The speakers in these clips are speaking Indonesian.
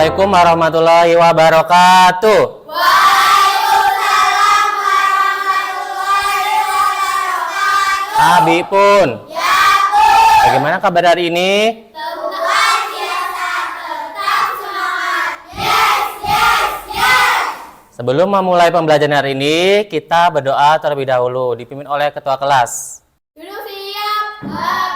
Assalamualaikum warahmatullahi wabarakatuh. Waalaikumsalam warahmatullahi wabarakatuh. Abi pun. Ya pun. Bagaimana kabar hari ini? Tuhan biasa tetap semangat. Yes, yes, yes. Sebelum memulai pembelajaran hari ini, kita berdoa terlebih dahulu, dipimpin oleh ketua kelas. Duduk siap. Mulai.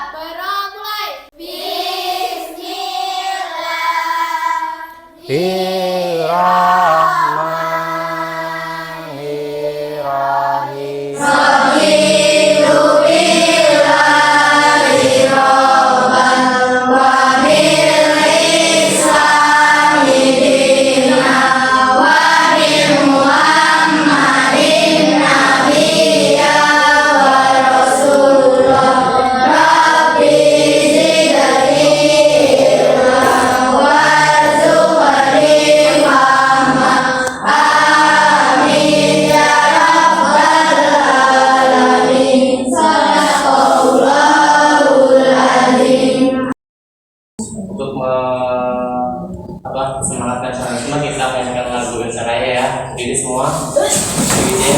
Bismillahirrahmanirrahim. Untuk semangatkan semua kita menyanyikan lagu Indonesia Raya ya. Jadi semua jadi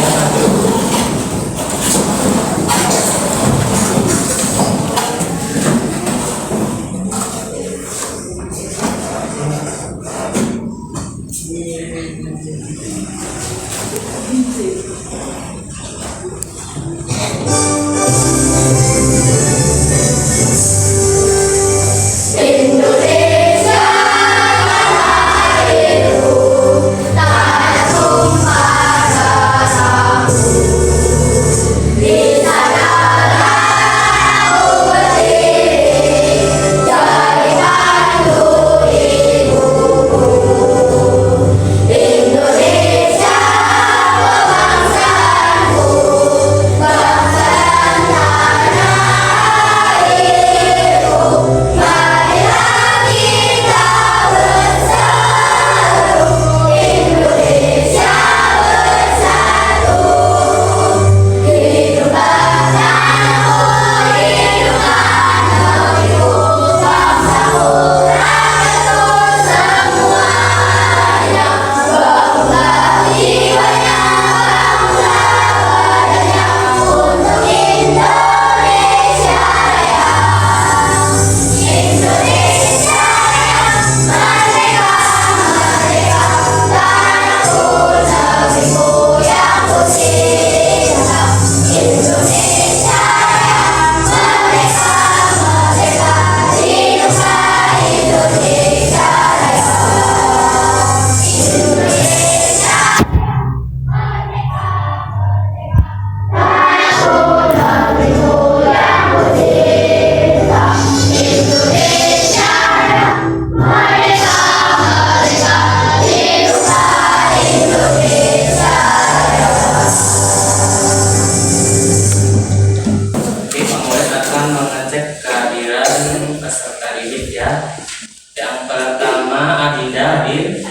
yang pertama Adinda hadir.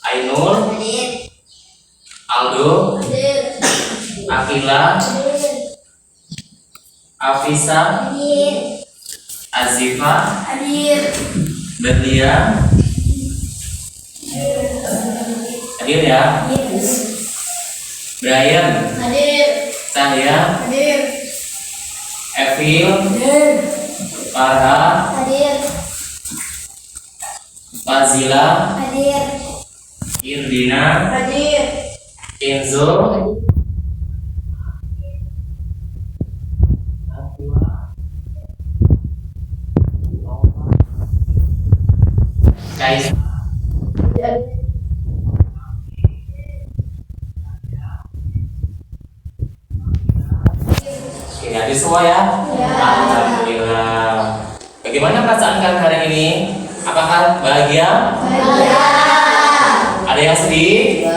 Ainul, Aldo, Akila, Afisa, Azifa, Berlia, hadir ya. Brian, Cahya, Evil, Farha, Fazila, Irdina, Kenzo, Kais. Oke, hadir semua ya? Alhamdulillah. Bagaimana perasaan kalian hari ini? Apakah bahagia? Ada yang sedih?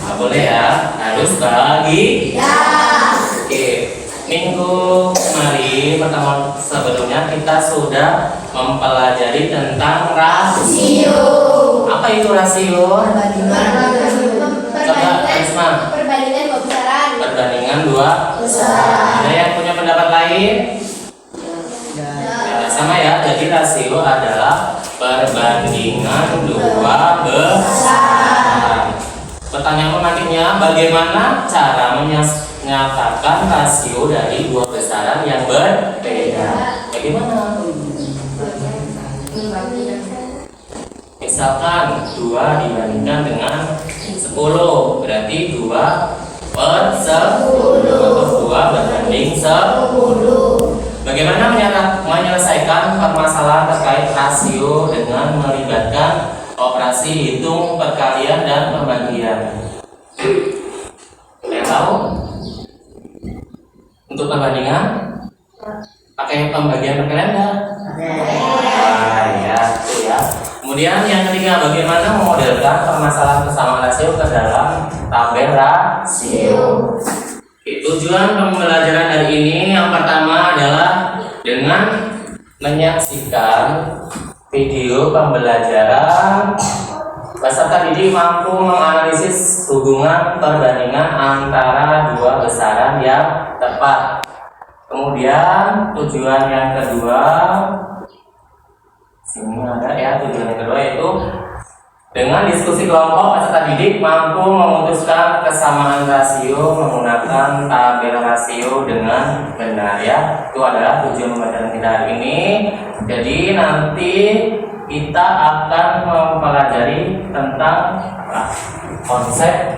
Nggak boleh ya, harus bahagia. Oke, minggu kemarin pertemuan sebelumnya kita sudah mempelajari tentang rasio. Apa itu rasio? Coba Risma. Perbandingan dua besaran. Ada yang punya pendapat lain? Ya, sama ya. Jadi dari rasio adalah perbandingan dua besaran. Pertanyaan selanjutnya, bagaimana cara menyatakan rasio dari dua besaran yang berbeda? Bagaimana? Misalkan 2 dibandingkan dengan 10, berarti 2 per 10 atau 2 berbanding 10. Bagaimana menyelesaikan permasalahan terkait rasio dengan melibatkan operasi hitung, perkalian, dan pembagian? Kalian tahu? Untuk perbandingan pakai pembagian perkalian enggak? Ya, itu ya. Kemudian yang ketiga, bagaimana memodelkan permasalahan kesamaan rasio ke dalam tabel rasio? Tujuan pembelajaran hari ini yang pertama adalah dengan menyaksikan video pembelajaran peserta didik mampu menganalisis hubungan perbandingan antara dua besaran yang tepat. Kemudian tujuan yang kedua, sini ada ya, tujuan yang kedua yaitu dengan diskusi kelompok peserta didik mampu memutuskan kesamaan rasio menggunakan tabel rasio dengan benar ya. Itu adalah tujuan pembelajaran kita hari ini. Jadi nanti kita akan mempelajari tentang konsep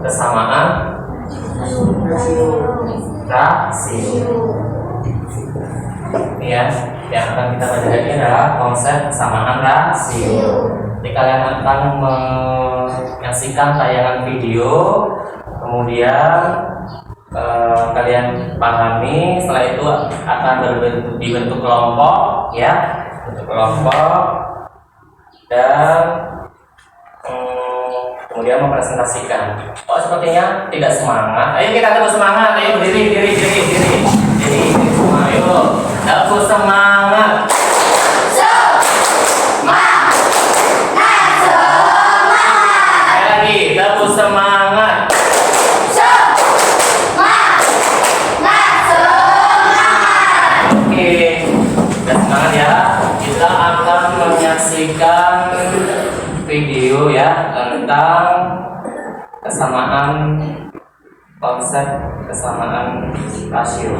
kesamaan rasio. Ini ya, yang akan kita pelajari adalah konsep kesamaan rasio. Jadi kalian akan menyaksikan tayangan video, kemudian kalian pahami, setelah itu akan dibentuk kelompok ya, bentuk kelompok, dan kemudian mempresentasikan. Oh, sepertinya tidak semangat. Ayo kita terus semangat. Ayo berdiri semua. Ayo, terus semangat. Sekali lagi, terus semangat. Oke, udah semangat ya. Kita akan menyaksikan video ya tentang kesamaan, konsep kesamaan rasio.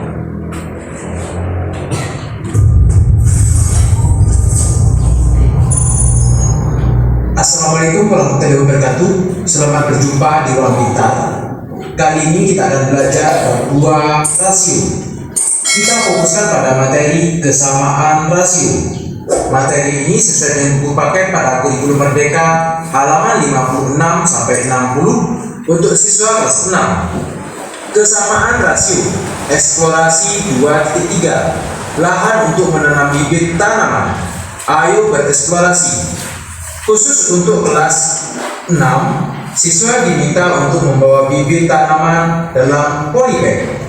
Assalamualaikum warahmatullahi wabarakatuh. Selamat berjumpa di ruang pintar. Kali ini kita akan belajar dua rasio. Kita fokuskan pada materi kesamaan rasio. Materi ini sesuai dengan buku paket pada kurikulum Merdeka halaman 56 sampai 60 untuk siswa kelas 6. Kesamaan rasio eksplorasi 2.3, lahan untuk menanam bibit tanaman. Ayo bereksplorasi. Khusus untuk kelas 6, siswa diminta untuk membawa bibit tanaman dalam polybag.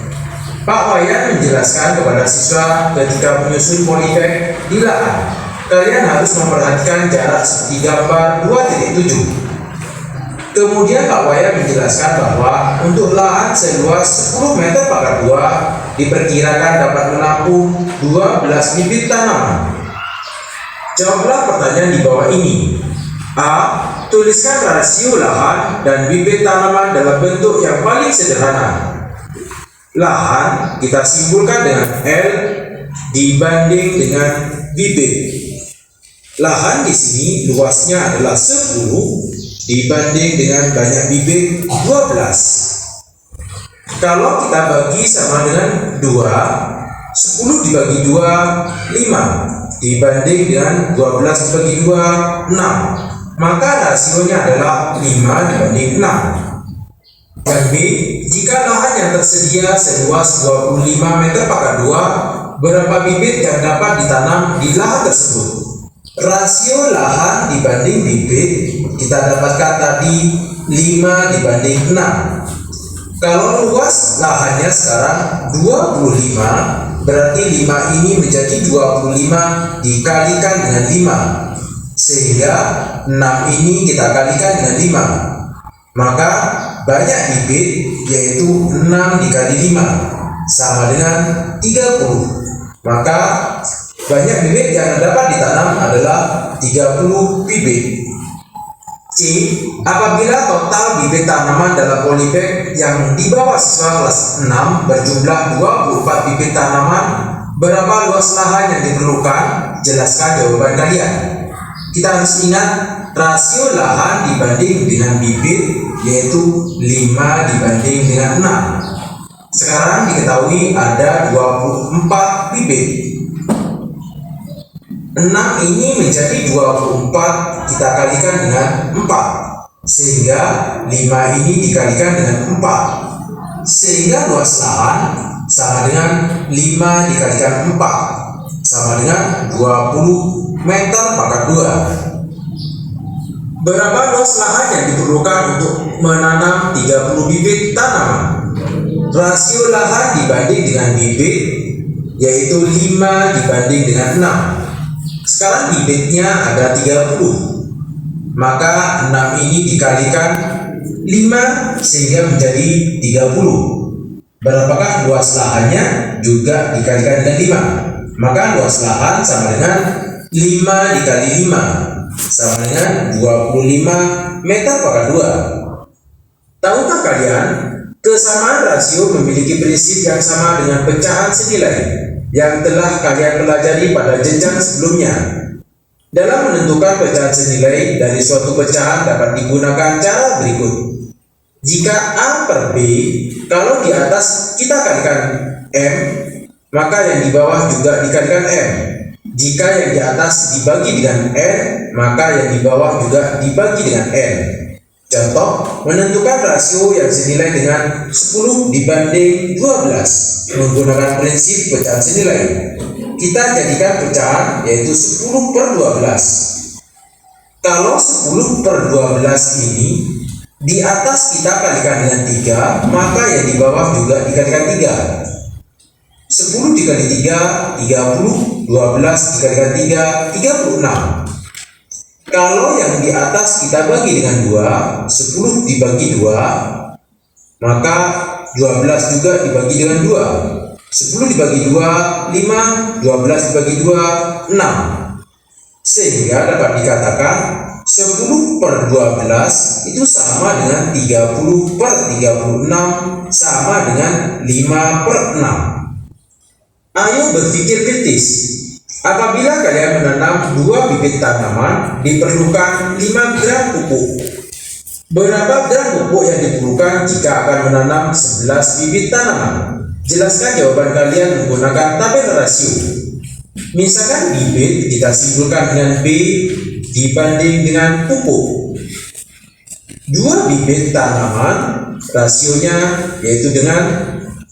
Pak Wayan menjelaskan kepada siswa ketika menyusun polybag di lahan, kalian harus memperhatikan jarak seperti gambar 2.7. Kemudian Pak Wayan menjelaskan bahwa untuk lahan seluas 10 meter × 2 diperkirakan dapat menampung 12 bibit tanaman. Jawablah pertanyaan di bawah ini. A. Tuliskan rasio lahan dan bibit tanaman dalam bentuk yang paling sederhana. Lahan kita simpulkan dengan L dibanding dengan bibit. Lahan di sini luasnya adalah 10 dibanding dengan banyak bibit 12. Kalau kita bagi sama dengan 2, 10 dibagi 2, 5 dibanding dengan 12 dibagi 2, 6. Maka rasionya adalah 5 dibanding 6. Yang B, jika lahan yang tersedia seluas 25 meter × 2, berapa bibit yang dapat ditanam di lahan tersebut? Rasio lahan dibanding bibit kita dapatkan tadi 5 dibanding 6. Kalau luas lahannya sekarang 25, berarti 5 ini menjadi 25 dikalikan dengan 5. Sehingga 6 ini kita kalikan dengan 5. Maka banyak bibit yaitu 6 dikali 5. sama dengan 30. Maka banyak bibit yang dapat ditanam adalah 30 bibit. C. Apabila total bibit tanaman dalam polybag yang di bawah siswa kelas 6 berjumlah 24 bibit tanaman, berapa luas lahan yang diperlukan? Jelaskan jawaban kalian. Kita harus ingat rasio lahan dibanding dengan bibit, yaitu 5 dibanding dengan 6. Sekarang diketahui ada 24 bibit. 6 ini menjadi 24 kita kalikan dengan 4, sehingga 5 ini dikalikan dengan 4, sehingga luas lahan sama dengan 5 dikalikan 4 sama dengan 20 meter pangkat 2. Berapa luas lahan yang diperlukan untuk menanam 30 bibit tanaman? Rasio lahan dibanding dengan bibit yaitu 5 dibanding dengan 6. Sekarang bibitnya ada 30, maka 6 ini dikalikan 5 sehingga menjadi 30. Berapakah luas lahannya? Juga dikalikan dengan 5, maka luas lahan sama dengan 5 dikali 5 sama dengan 25 meter pangkat 2. Tahukah kalian, kesamaan rasio memiliki prinsip yang sama dengan pecahan senilai yang telah kalian pelajari pada jenjang sebelumnya. Dalam menentukan pecahan senilai dari suatu pecahan dapat digunakan cara berikut. Jika A per B, kalau di atas kita kalikan M, maka yang di bawah juga dikalikan M. Jika yang di atas dibagi dengan N, maka yang di bawah juga dibagi dengan N. Contoh, menentukan rasio yang senilai dengan 10 dibanding 12 menggunakan prinsip pecahan senilai. Kita jadikan pecahan yaitu 10 per 12. Kalau 10 per 12 ini di atas kita kalikan dengan 3, maka yang di bawah juga dikalikan 3. 10 dikali 3, 30, 12 dikalikan 3, 36. Kalau yang di atas kita bagi dengan 2, 10 dibagi 2, maka 12 juga dibagi dengan 2. 10 dibagi 2, 5, 12 dibagi 2, 6. Sehingga dapat dikatakan 10 per 12 itu sama dengan 30 per 36 sama dengan 5 per 6. Ayo berpikir kritis. Apabila kalian menanam 2 bibit tanaman, diperlukan 5 gram pupuk. Berapa gram pupuk yang diperlukan jika akan menanam 11 bibit tanaman? Jelaskan jawaban kalian menggunakan tabel rasio. Misalkan bibit kita simpulkan dengan B dibanding dengan pupuk. 2 bibit tanaman rasionya yaitu dengan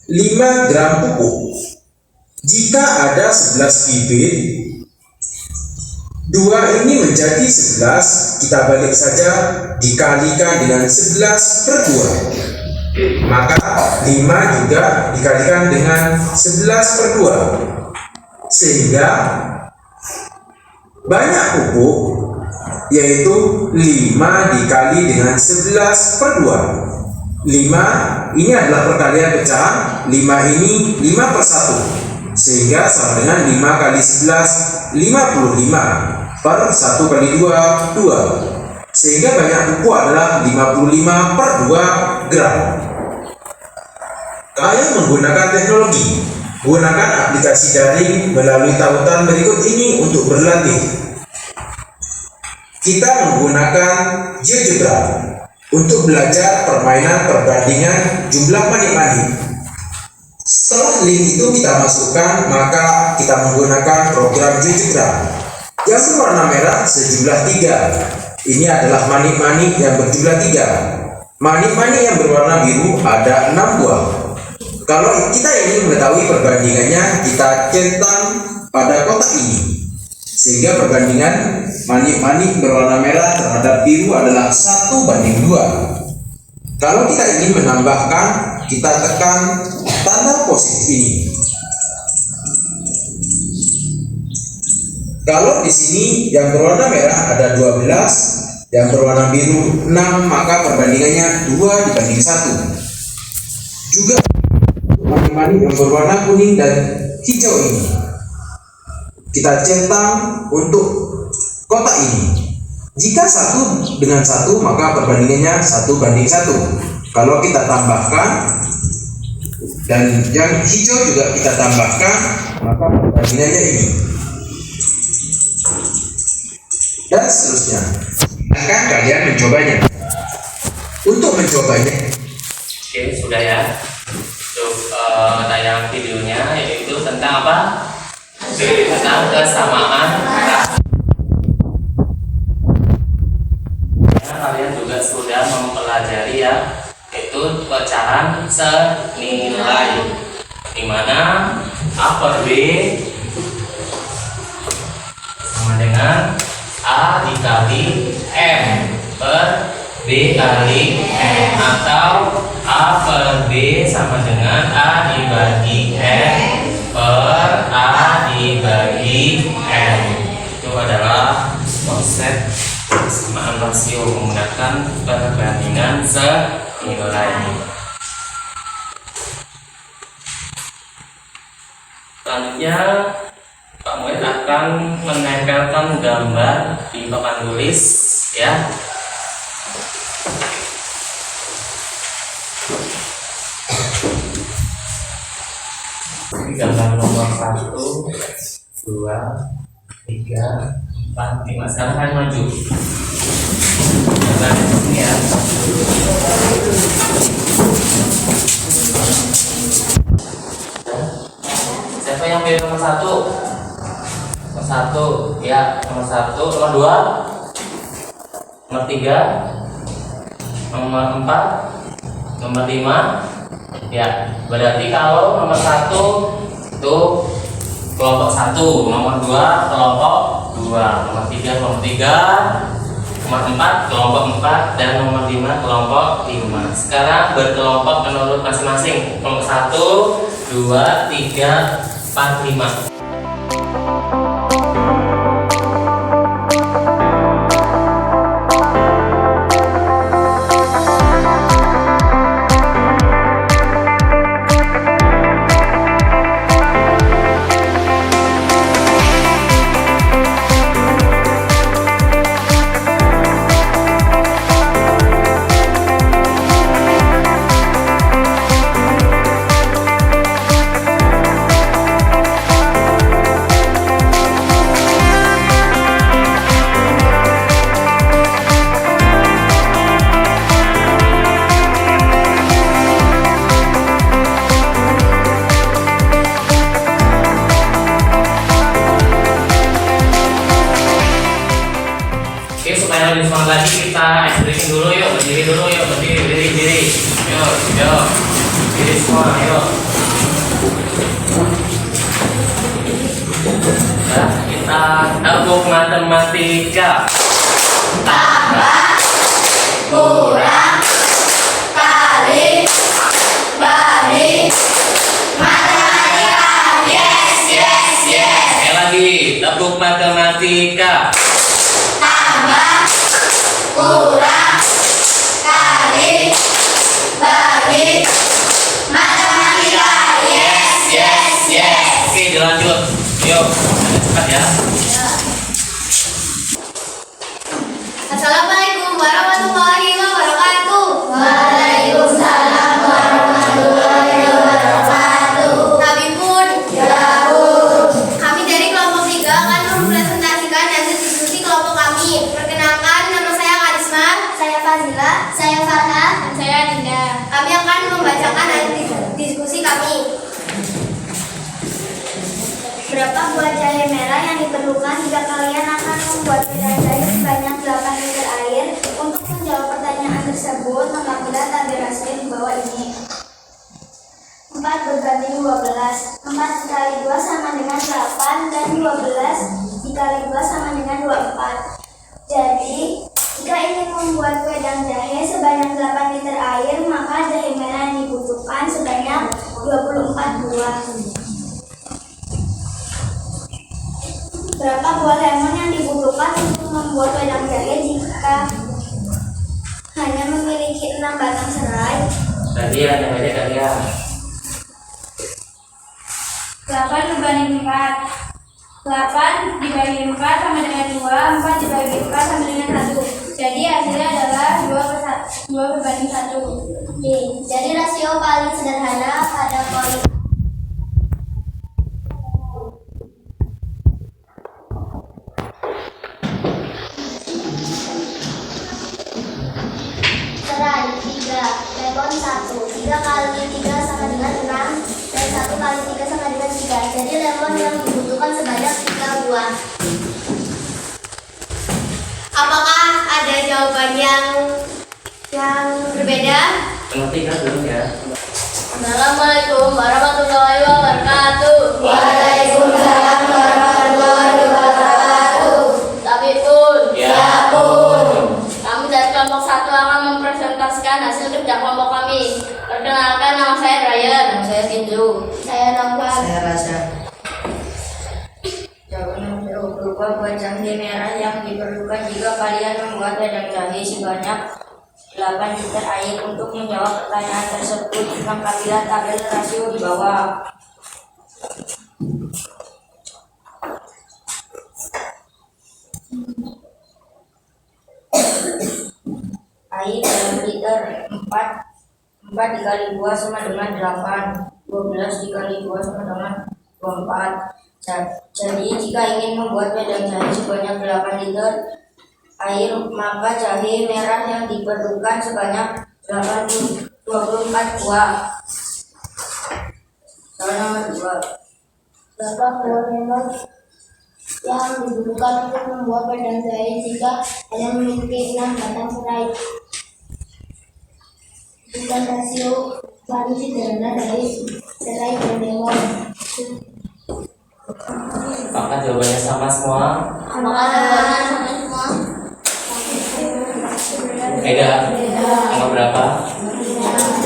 5 gram pupuk. Jika ada 11 bibit, 2 ini menjadi 11, kita balik saja dikalikan dengan 11 per 2. Maka 5 juga dikalikan dengan 11 per 2. Sehingga banyak pupuk yaitu 5 dikali dengan 11 per 2. 5 ini adalah perkalian pecahan, 5 ini 5 per 1. Sehingga sama dengan 5 kali 11, 55 per 1 kali 2, 2. Sehingga banyak pupuk adalah 55 per 2 gram. Kalian menggunakan teknologi, gunakan aplikasi daring melalui tautan berikut ini untuk berlatih. Kita menggunakan GeoGebra untuk belajar permainan perbandingan jumlah manik-manik. Setelah link itu kita masukkan, maka kita menggunakan program GeoGebra. Yang berwarna merah sejumlah 3. Ini adalah manik-manik yang berjumlah 3. Manik-manik yang berwarna biru ada 6 buah. Kalau kita ingin mengetahui perbandingannya, kita centang pada kotak ini. Sehingga perbandingan manik-manik berwarna merah terhadap biru adalah 1:2. Kalau kita ingin menambahkan, kita tekan tanda positif ini. Kalau di sini yang berwarna merah ada 12, yang berwarna biru 6, maka perbandingannya 2:1. Juga yang berwarna kuning dan hijau ini. Kita centang untuk kotak ini. Jika 1 dengan 1, maka perbandingannya 1:1. Kalau kita tambahkan dan yang hijau juga kita tambahkan, maka perbandingannya ini. Dan seterusnya. Akan kalian mencobanya. Untuk mencobanya, Oke, sudah ya. Untuk tayang videonya yaitu tentang apa? Tentang kesamaan rasa. Kalian juga sudah mempelajari ya, yaitu pecahan senilai, di mana A per B sama dengan A dikali M per B kali M, atau A per B sama dengan A dibagi M per A dibagi M. Itu adalah konsep kesamaan rasio menggunakan perbandingan senilai. Selanjutnya Pak Muid akan menempelkan gambar di papan tulis ya. Gambar nomor 1, 2, 3, 4, 5. Sekarang kalian maju. Gambar ini ya. Siapa yang pilih nomor 1? Nomor 1, ya. Nomor 1, nomor 2, nomor 3, nomor 4, nomor 5. Ya, berarti kalau nomor 1 itu kelompok 1, nomor 2 kelompok 2, nomor 3 kelompok 3, nomor 4 kelompok 4, dan nomor 5 kelompok 5. Sekarang berkelompok menurut masing-masing. Kelompok 1, 2, 3, 4, 5. Oke, supaya lebih semangat lagi kita stretching dulu yuk, berdiri dulu yuk, berdiri. Yuk, berdiri semua, yuk. Nah, kita gabung matematika. Tambah, kurang, kali, bagi, matematika. Yes. Sekali lagi, gabung matematika. Tambah, kurang, kali, bagi, matematika. Yes. Oke, dilanjut. Yuk, cepat ya. Assalamualaikum warahmatullahi wabarakatuh. Waalaikumsalam warahmatullahi wabarakatuh. Nabi pun jauh. Kami dari kelompok 3 akan mempresentasikan hasil diskusi kelompok kami. Perkenalkan, nama saya Karisma, saya Fazila, saya Farha, dan saya Dinda. Kami akan membacakan hasil diskusi kami. Berapa buah jahe merah yang diperlukan jika kalian akan membuat wadah jahe sebanyak 8 liter air? Untuk menjawab pertanyaan tersebut, apabila tabel rasio di bawah ini. 4 berbanding 12. 4 dikali 2 sama dengan 8, dan 12 dikali 2 sama dengan 24. Jadi, jika ingin membuat wedang jahe sebanyak 8 liter air, maka jahe merah yang dibutuhkan sebanyak 24 buah. Berapa buah lemon yang dibutuhkan untuk membuat wedang jahe jika hanya memiliki 6 batang serai? Tadi ya, yang banyak kalian. 8/4. 8 dibagi 4 sama dengan 2, 4 dibagi 4 sama dengan 1. Jadi hasilnya adalah 2/1. B. Jadi rasio paling sederhana pada polinom serai 3, lemon 1. 3 kali 3 sama dengan 6 dan 1 kali 3 sama dengan 3. Jadi lemon yang dibutuhkan sebanyak 3 buah. Apakah ada jawaban yang berbeda? Pengertikan dulu ya. Assalamualaikum warahmatullahi wabarakatuh. Waalaikumsalam warahmatullahi wabarakatuh. Tapi pun, Ya pun. kami dari kelompok 1 akan mempresentasikan hasil kerja kelompok kami. Perkenalkan, nama saya Ryan. Nama saya Kinju. Saya Nafas. Saya rasa jawaban nomor berupa buah jahe merah yang diperlukan jika kalian membuat wedang jahe sebanyak 8 liter air. Untuk menjawab pertanyaan tersebut, lengkapilah tabel rasio di bawah. Air dalam liter 4 dikali 2 sama dengan 8. 12 dikali 2 sama dengan 24. Jadi jika ingin membuat wedang jahe sebanyak 8 liter air, maka jahe merah yang diperlukan sebanyak 24 buah. Soal nomor 2. Berapa buah lemon yang dibutuhkan untuk membuat wedang jahe jika hanya memiliki 6 batang serai? Bukan rasio paling sederhana dari serai dan lemon. Apakah jawabannya sama semua? Apakah jawabannya sama semua? Beda. Nomor berapa?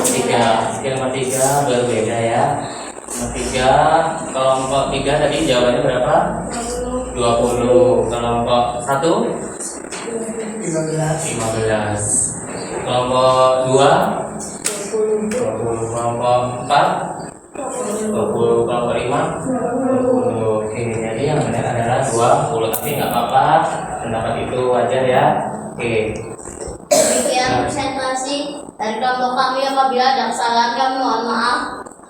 3. Nomor 3 berbeda ya. Nomor 3, kelompok 3 tadi jawabannya berapa? 20. Kelompok 1? 15. Kelompok 2? 20. Kelompok 4? 20. Kelompok 5? 20. Oke, jadi yang benar adalah 20. Tapi nggak apa-apa, pendapat itu wajar ya. Oke. Demikian presentasi dari kelompok kami. Apabila ada kesalahan kami mohon maaf.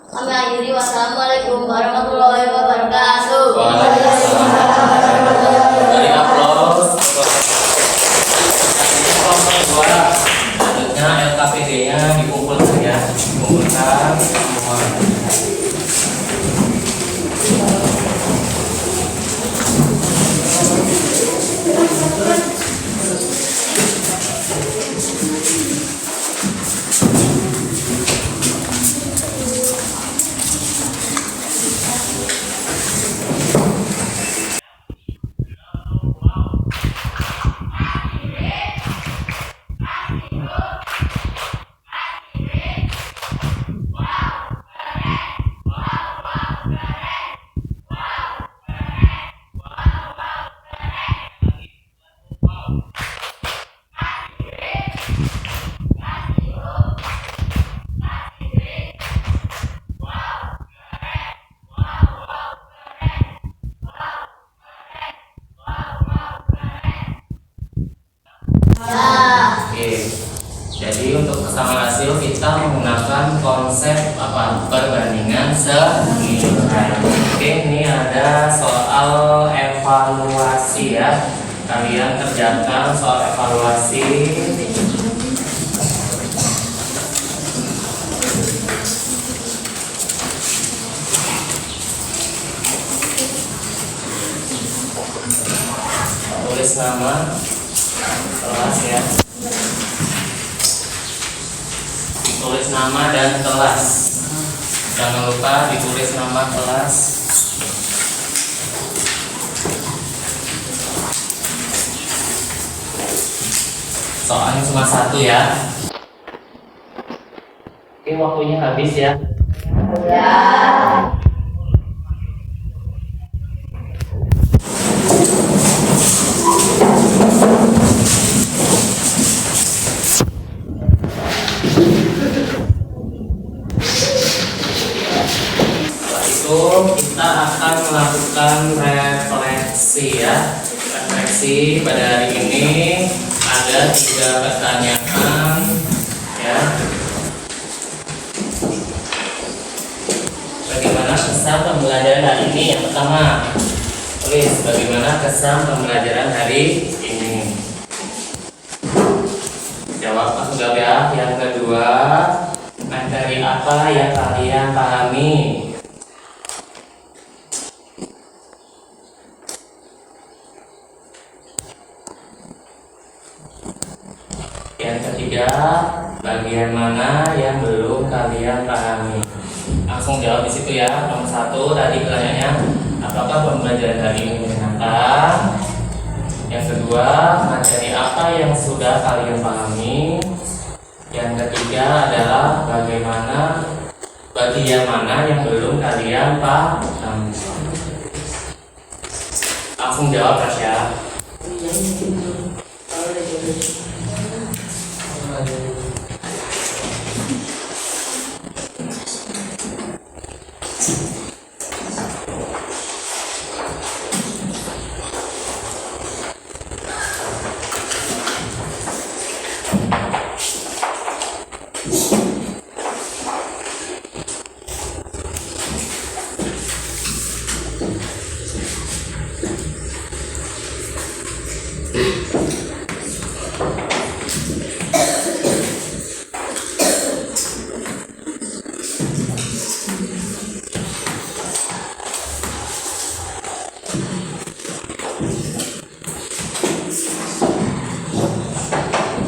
Kami akhiri. Wassalamualaikum warahmatullahi wabarakatuh. Dari aplaus. Kelompok 2, selanjutnya LKPD-nya dikumpulkan ya, dikumpulkan semua. Oke, jadi untuk kesamaan hasil kita menggunakan konsep apa? Perbandingan senilai. Oke, ini ada soal evaluasi ya. Kalian kerjakan soal evaluasi. Tulis nama kelas ya, tulis nama dan kelas, jangan lupa ditulis nama kelas. Soalnya cuma 1 ya. Oke, waktunya habis ya. Setelah itu kita akan melakukan refleksi ya. Refleksi pada hari ini ada 3 pertanyaan ya. Bagaimana kesan pembelajaran hari ini? Yang pertama, tulis bagaimana kesan pembelajaran hari ini. Jawab langsung jawab ya. Yang kedua, materi apa yang kalian pahami? Yang ketiga, bagian mana yang belum kalian pahami? Langsung jawab di situ ya. Nomor 1 tadi pertanyaannya, apakah pembelajaran hari ini menyenangkan? Yang kedua, materi apa yang sudah kalian pahami? Yang ketiga adalah bagaimana bagian mana yang belum kalian pahami? Langsung jawab Rasya.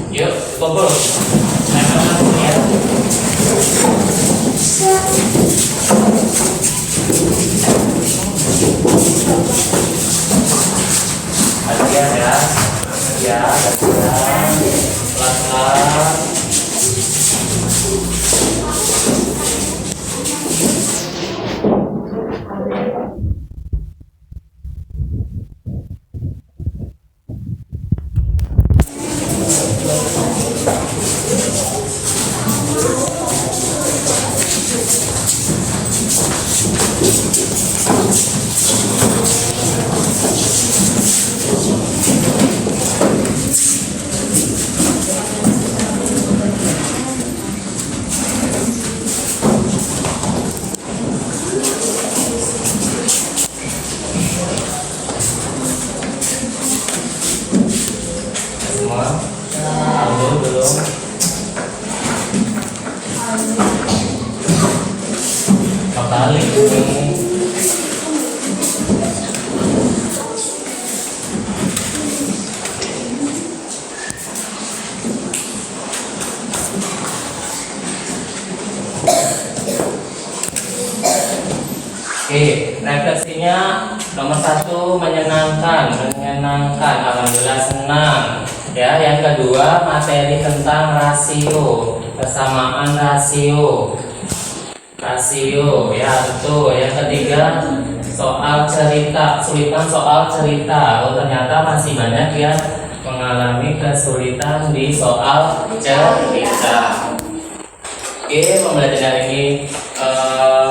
Yuk, kumpul. Ya. Bagian ya. Ya, bagian. Pelan-pelan. Semua belum kembali ini. Oke, refleksinya nomor 1 menyenangkan, alhamdulillah senang. Ya, yang kedua materi tentang rasio, kesamaan rasio, ya betul. Yang ketiga soal cerita, kesulitan soal cerita. Oh ternyata masih banyak yang mengalami kesulitan di soal cerita. Oke, pembelajaran ini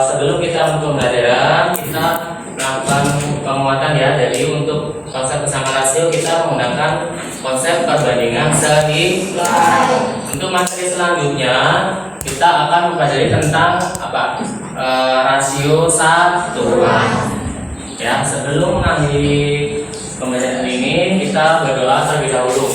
sebelum kita untuk pembelajaran kita melakukan penguatan ya. Jadi untuk konsep kesamaan rasio kita menggunakan konsep perbandingan seimbang. Untuk materi selanjutnya kita akan mempelajari tentang apa? Rasio satuan. Ya, sebelum mengakhiri pembelajaran ini kita berdoa terlebih dahulu.